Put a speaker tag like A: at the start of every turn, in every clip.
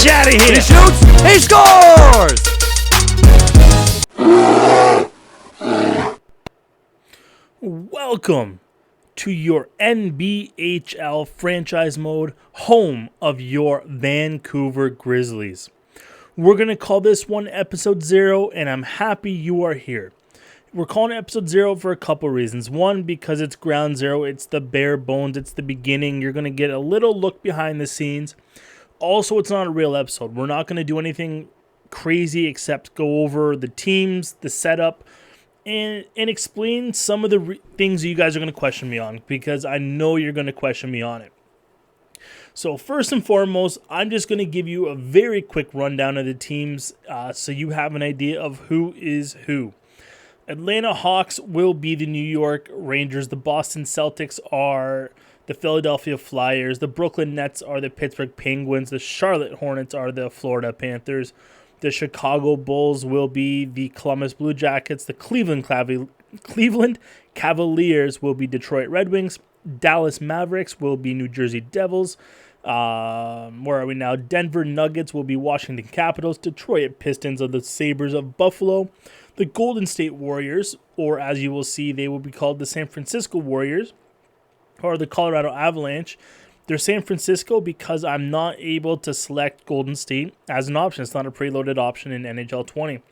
A: Get you out of here.
B: He shoots. He scores.
A: Welcome to your NBHL franchise mode, home of your Vancouver Grizzlies. We're going to call this one episode 0, and I'm happy you are here. We're calling it episode 0 for a couple reasons. One, because it's ground zero, it's the bare bones, it's the beginning. You're going to get a little look behind the scenes. Also, it's not a real episode. We're not going to do anything crazy except go over the teams, the setup, and explain some of the things you guys are going to question me on, because I know you're going to question me on it. So first and foremost, I'm just going to give you a very quick rundown of the teams so you have an idea of who is who. Atlanta Hawks will be the New York Rangers. The Boston Celtics are the Philadelphia Flyers. The Brooklyn Nets are the Pittsburgh Penguins. The Charlotte Hornets are the Florida Panthers. The Chicago Bulls will be the Columbus Blue Jackets. The Cleveland Cavaliers will be Detroit Red Wings. Dallas Mavericks will be New Jersey Devils. Where are we now? Denver Nuggets will be Washington Capitals. Detroit Pistons are the Sabres of Buffalo. The Golden State Warriors, or as you will see, they will be called the San Francisco Warriors, or the Colorado Avalanche. They're San Francisco because I'm not able to select Golden State as an option. It's not a preloaded option in NHL20.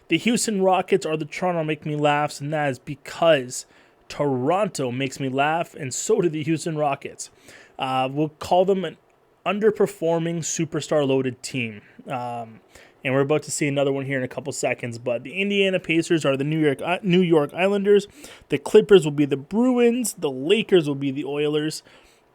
A: The Houston Rockets are the Toronto Make Me Laughs, and that is because Toronto makes me laugh, and so do the Houston Rockets. We'll call them an underperforming superstar-loaded team. And we're about to see another one here in a couple seconds. But the Indiana Pacers are the New York Islanders. The Clippers will be the Bruins. The Lakers will be the Oilers.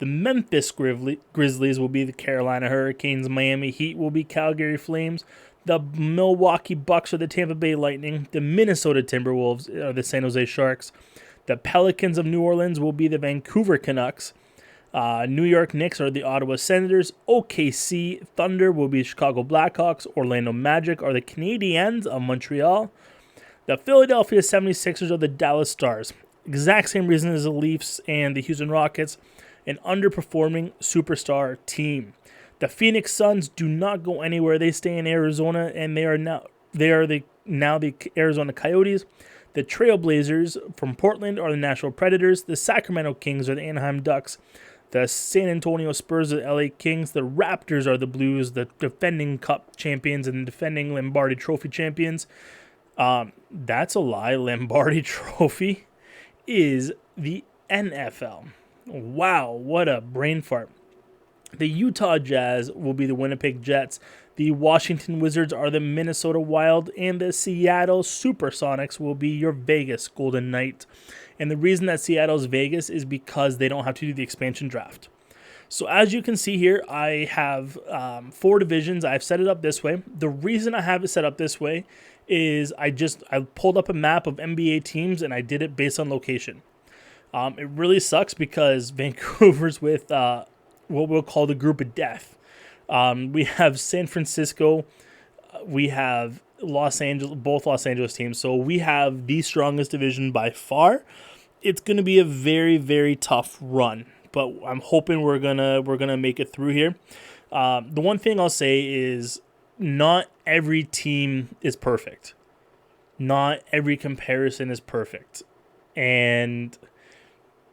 A: The Memphis Grizzlies will be the Carolina Hurricanes. Miami Heat will be Calgary Flames. The Milwaukee Bucks are the Tampa Bay Lightning. The Minnesota Timberwolves are the San Jose Sharks. The Pelicans of New Orleans will be the Vancouver Canucks. New York Knicks are the Ottawa Senators. OKC Thunder will be Chicago Blackhawks. Orlando Magic are the Canadiens of Montreal. The Philadelphia 76ers are the Dallas Stars. Exact same reason as the Leafs and the Houston Rockets. An underperforming superstar team. The Phoenix Suns do not go anywhere. They stay in Arizona, and they are now the Arizona Coyotes. The Trailblazers from Portland are the Nashville Predators. The Sacramento Kings are the Anaheim Ducks. The San Antonio Spurs are the LA Kings. The Raptors are the Blues, the defending Cup champions and defending Lombardi Trophy champions. That's a lie. Lombardi Trophy is the NFL. Wow, what a brain fart. The Utah Jazz will be the Winnipeg Jets. The Washington Wizards are the Minnesota Wild. And the Seattle Supersonics will be your Vegas Golden Knights. And the reason that Seattle's Vegas is because they don't have to do the expansion draft. So as you can see here, I have 4 divisions. I've set it up this way. The reason I have it set up this way is I pulled up a map of NBA teams and I did it based on location. It really sucks because Vancouver's with what we'll call the group of death. We have San Francisco. We have Los Angeles, both Los Angeles teams. So we have the strongest division by far. It's going to be a very, very tough run, but I'm hoping we're gonna make it through here. The one thing I'll say is not every team is perfect. Not every comparison is perfect, and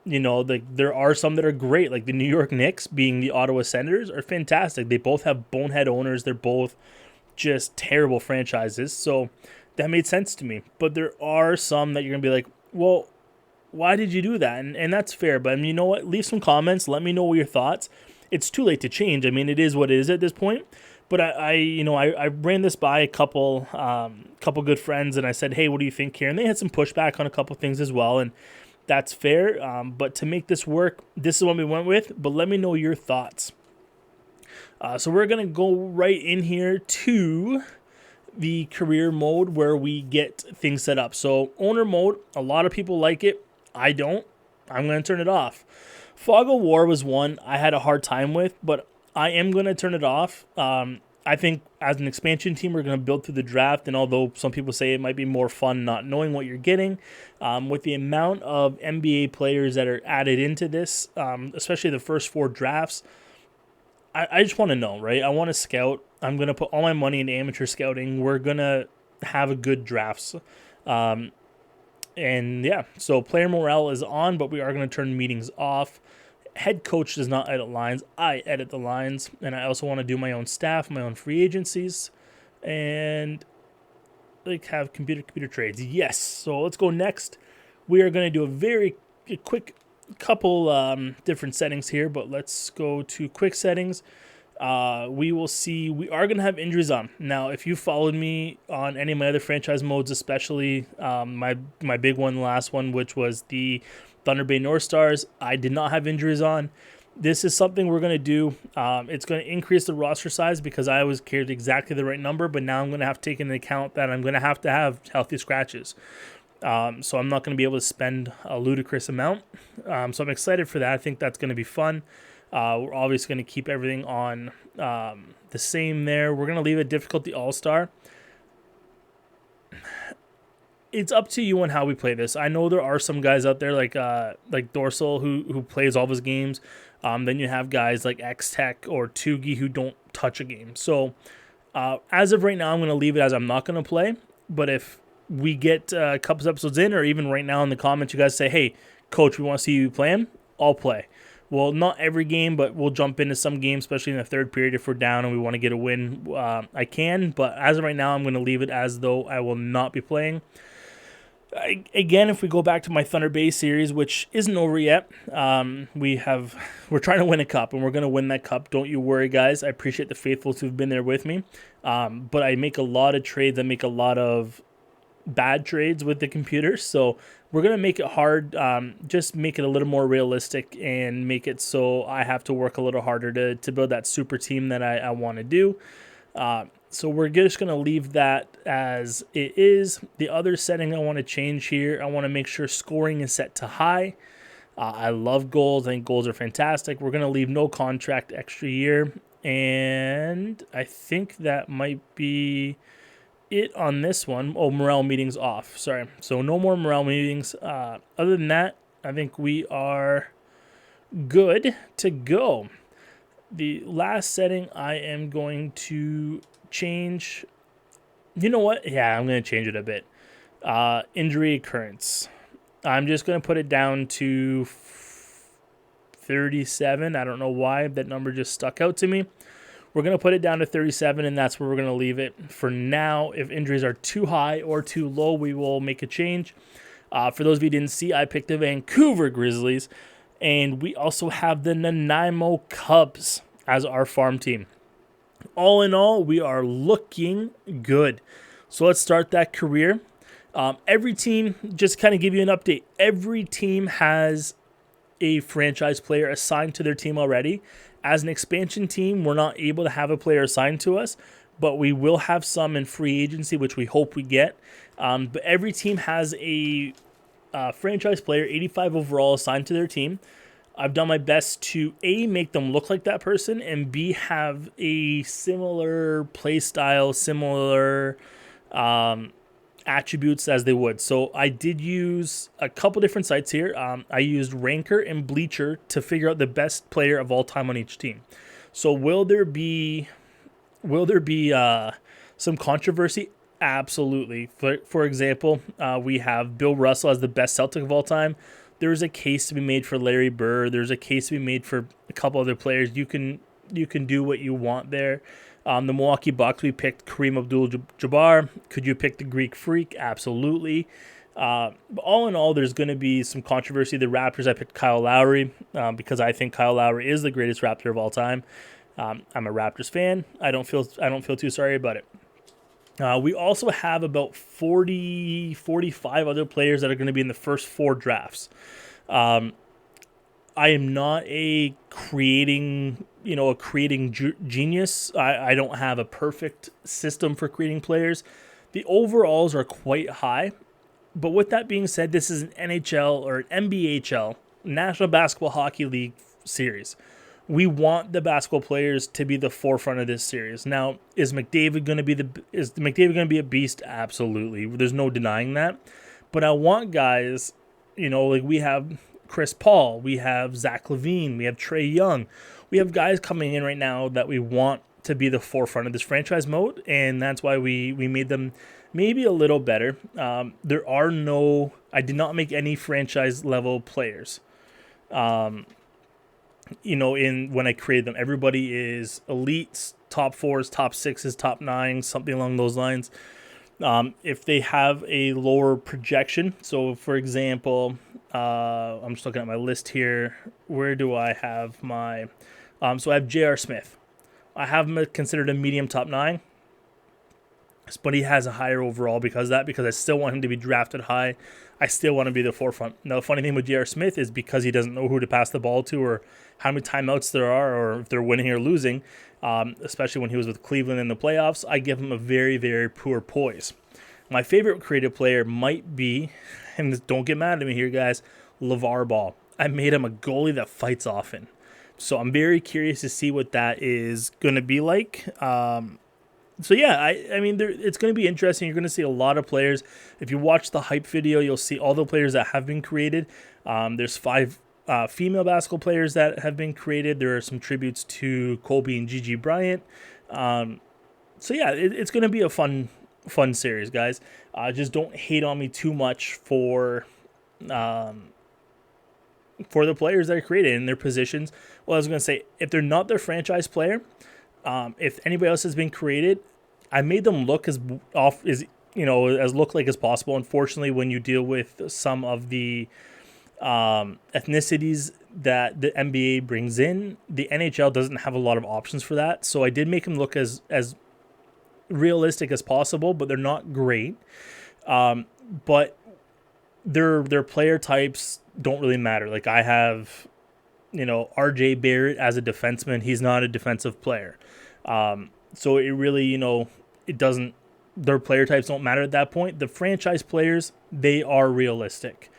A: you know, there are some that are great, like the New York Knicks being the Ottawa Senators are fantastic. They both have bonehead owners. They're both just terrible franchises, so that made sense to me. But there are some that you're going to be like, well, why did you do that? And that's fair, but I mean, you know what? Leave some comments. Let me know your thoughts. It's too late to change. I mean, it is what it is at this point. But I ran this by a couple good friends, and I said, hey, what do you think here? And they had some pushback on a couple things as well, and that's fair. But to make this work, this is what we went with. But let me know your thoughts. So we're going to go right in here to the career mode where we get things set up. So owner mode, a lot of people like it. I don't. I'm going to turn it off. Fog of War was one I had a hard time with, but I am going to turn it off. I think as an expansion team, we're going to build through the draft, and although some people say it might be more fun not knowing what you're getting, with the amount of NBA players that are added into this, especially the first 4 drafts, I just want to know, right? I want to scout. I'm going to put all my money into amateur scouting. We're going to have a good drafts. And yeah, so player morale is on, but we are going to turn meetings off. Head coach does not edit lines. I edit the lines, and I also want to do my own staff, my own free agencies, and like have computer trades. Yes. So let's go next. We are going to do a quick couple different settings here, but let's go to quick settings. We will see we are going to have injuries on. Now, if you followed me on any of my other franchise modes, especially my big one, the last one, which was the Thunder Bay North Stars, I did not have injuries on. This is something we're going to do. It's going to increase the roster size because I always carried exactly the right number, but now I'm going to have to take into account that I'm going to have healthy scratches. So I'm not going to be able to spend a ludicrous amount. So I'm excited for that. I think that's going to be fun. We're obviously going to keep everything on the same there. We're going to leave it difficulty all-star. It's up to you on how we play this. I know there are some guys out there like Dorsal who plays all of his games. Then you have guys like X-Tech or Tugi who don't touch a game. So as of right now, I'm going to leave it as I'm not going to play. But if we get a couple episodes in, or even right now in the comments, you guys say, hey, coach, we want to see you playing, I'll play. Well, not every game, but we'll jump into some games, especially in the third period if we're down and we want to get a win. I can, but as of right now, I'm going to leave it as though I will not be playing. Again, if we go back to my Thunder Bay series, which isn't over yet, we're trying to win a cup, and we're going to win that cup. Don't you worry, guys. I appreciate the faithfuls who've been there with me. But I make a lot of trades. I make a lot of bad trades with the computer, so we're going to make it hard, just make it a little more realistic and make it so I have to work a little harder to build that super team that I want to do. So we're just going to leave that as it is. The other setting I want to change here, I want to make sure scoring is set to high. I love goals. I think goals are fantastic. We're going to leave no contract extra year, and I think that might be it on this one. Oh, morale meetings off. Sorry. So no more morale meetings. Other than that, I think we are good to go. The last setting I am going to change. You know what? Yeah, I'm going to change it a bit. Injury occurrence. I'm just going to put it down to 37. I don't know why that number just stuck out to me. We're going to put it down to 37, and that's where we're going to leave it for now. If injuries are too high or too low, we will make a change. For those of you who didn't see, I picked the Vancouver Grizzlies, and we also have the Nanaimo Cubs as our farm team. All in all, we are looking good. So let's start that career. Every team, just kind of give you an update, every team has a franchise player assigned to their team already. As an expansion team, we're not able to have a player assigned to us, but we will have some in free agency, which we hope we get. But every team has a franchise player, 85 overall, assigned to their team. I've done my best to, A, make them look like that person, and B, have a similar play style, similar attributes as they would. So I did use a couple different sites here. I used Ranker and Bleacher to figure out the best player of all time on each team. So will there be some controversy? Absolutely. For example, we have Bill Russell as the best Celtic of all time. There's a case to be made for Larry Bird. There's a case to be made for a couple other players. You can do what you want there. The Milwaukee Bucks, we picked Kareem Abdul-Jabbar. Could you pick the Greek Freak? Absolutely. But all in all, there's going to be some controversy. The Raptors, I picked Kyle Lowry because I think Kyle Lowry is the greatest Raptor of all time. I'm a Raptors fan. I don't feel too sorry about it. We also have about 45 other players that are going to be in the first 4 drafts. I am not a creating genius. I don't have a perfect system for creating players. The overalls are quite high. But with that being said, this is an NHL or an NBHL, National Basketball Hockey League series. We want the basketball players to be the forefront of this series. Now, is McDavid going to be a beast? Absolutely. There's no denying that. But I want guys, like we have Chris Paul, we have Zach LaVine, we have Trae Young. We have guys coming in right now that we want to be the forefront of this franchise mode, and that's why we made them maybe a little better. I did not make any franchise level players. When I created them, everybody is elites, top 4s, top 6s, top 9s, something along those lines. If they have a lower projection, so for example, I'm just looking at my list here. Where do I have my... so I have J.R. Smith. I have him considered a medium top 9, but he has a higher overall because I still want him to be drafted high. I still want to be the forefront. Now, the funny thing with J.R. Smith is because he doesn't know who to pass the ball to or how many timeouts there are or if they're winning or losing, especially when he was with Cleveland in the playoffs, I give him a very, very poor poise. My favorite creative player might be, and don't get mad at me here, guys, LeVar Ball. I made him a goalie that fights often. So I'm very curious to see what that is going to be like. So yeah, it's going to be interesting. You're going to see a lot of players. If you watch the hype video, you'll see all the players that have been created. There's 5 female basketball players that have been created. There are some tributes to Kobe and Gigi Bryant. So yeah, it's going to be a fun series, guys. Just don't hate on me too much for the players that are created in their positions. Well, I was going to say, if they're not their franchise player, if anybody else has been created, I made them look as look like as possible. Unfortunately, when you deal with some of the ethnicities that the NBA brings in, the NHL doesn't have a lot of options for that. So I did make them look as realistic as possible, but they're not great. But their player types don't really matter. Like I have, RJ Barrett as a defenseman. He's not a defensive player. So it really, it doesn't, their player types don't matter at that point. The franchise players, they are realistic.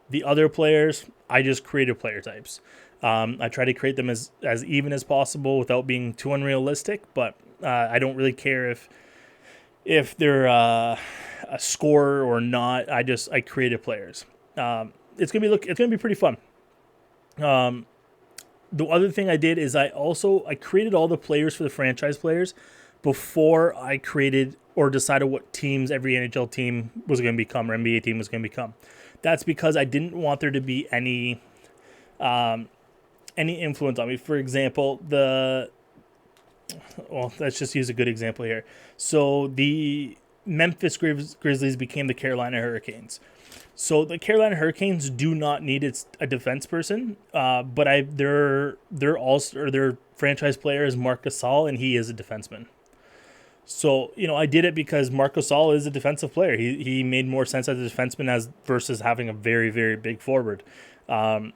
A: The other players, I just created player types. I try to create them as even as possible without being too unrealistic, but I don't really care if they're a scorer or not. I created players. It's gonna be pretty fun. The other thing I did is I created all the players for the franchise players before I created or decided what teams every NHL team was going to become or NBA team was going to become. That's because I didn't want there to be any influence on me. For example, let's just use a good example here. So the Memphis Grizzlies became the Carolina Hurricanes. So the Carolina Hurricanes do not need a defense person, but their franchise player is Marc Gasol, and he is a defenseman. So I did it because Marc Gasol is a defensive player. He made more sense as a defenseman versus having a very, very big forward. So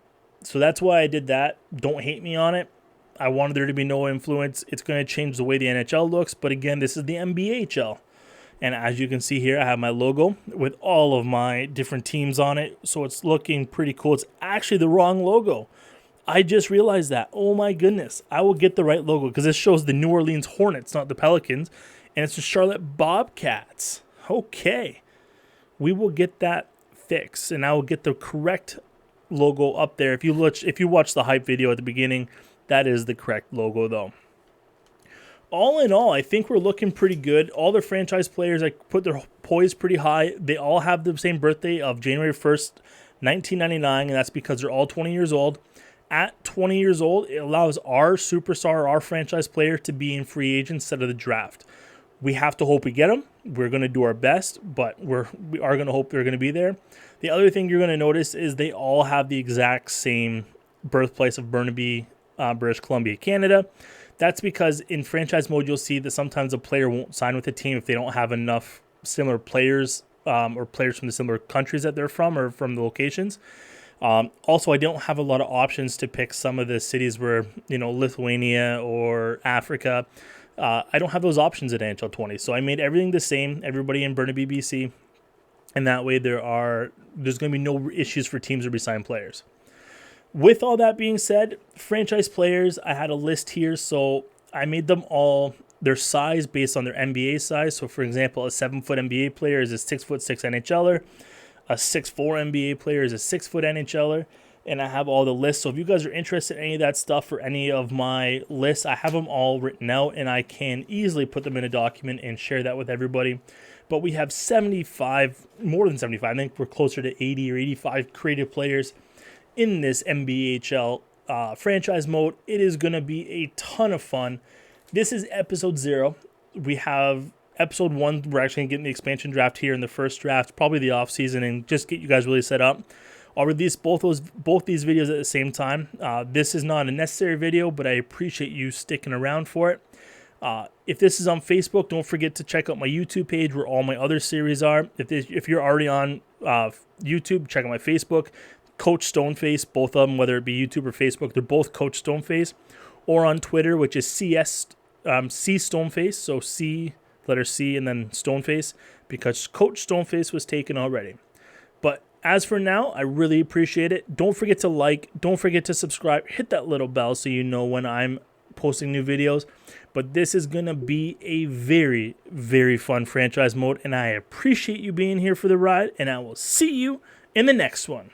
A: that's why I did that. Don't hate me on it. I wanted there to be no influence. It's going to change the way the NHL looks, but again, this is the NBHL. And as you can see here, I have my logo with all of my different teams on it. So it's looking pretty cool. It's actually the wrong logo. I just realized that. Oh my goodness. I will get the right logo because this shows the New Orleans Hornets, not the Pelicans. And it's the Charlotte Bobcats. Okay. We will get that fixed. And I will get the correct logo up there. If you watch the hype video at the beginning, that is the correct logo though. All in all, I think we're looking pretty good. All the franchise players, I put their poise pretty high. They all have the same birthday of January 1st, 1999, and that's because they're all 20 years old. At 20 years old, it allows our superstar, our franchise player, to be in free agent instead of the draft. We have to hope we get them. We're going to do our best, but we are going to hope they're going to be there. The other thing you're going to notice is they all have the exact same birthplace of Burnaby, British Columbia, Canada. That's because in franchise mode, you'll see that sometimes a player won't sign with a team if they don't have enough similar players or players from the similar countries that they're from or from the locations. Also, I don't have a lot of options to pick some of the cities where, Lithuania or Africa. I don't have those options at NHL20. So I made everything the same, everybody in Burnaby, BC. And that way there's going to be no issues for teams to resign players. With all that being said, franchise players, I had a list here, so I made them all their size based on their NBA size. So, for example, a 7-foot NBA player is a 6'6" NHLer. A 6'4" NBA player is a 6-foot NHLer. and I have all the lists. So if you guys are interested in any of that stuff or any of my lists, I have them all written out, and I can easily put them in a document and share that with everybody. But we have 75, more than 75, I think we're closer to 80 or 85 creative players in this NBHL franchise mode. It is going to be a ton of fun. This is episode 0. We have episode 1. We're actually going to get in the expansion draft here in the first draft, probably the off season, and just get you guys really set up. I'll release both these videos at the same time. This is not a necessary video, but I appreciate you sticking around for it. If this is on Facebook, don't forget to check out my YouTube page where all my other series are. If you're already on YouTube, check out my Facebook. Coach Stoneface, both of them, whether it be YouTube or Facebook, they're both Coach Stoneface. Or on Twitter, which is C Stoneface, so C, letter C, and then Stoneface, because Coach Stoneface was taken already. But as for now, I really appreciate it. Don't forget to like, don't forget to subscribe, hit that little bell so you know when I'm posting new videos. But this is going to be a very, very fun franchise mode, and I appreciate you being here for the ride, and I will see you in the next one.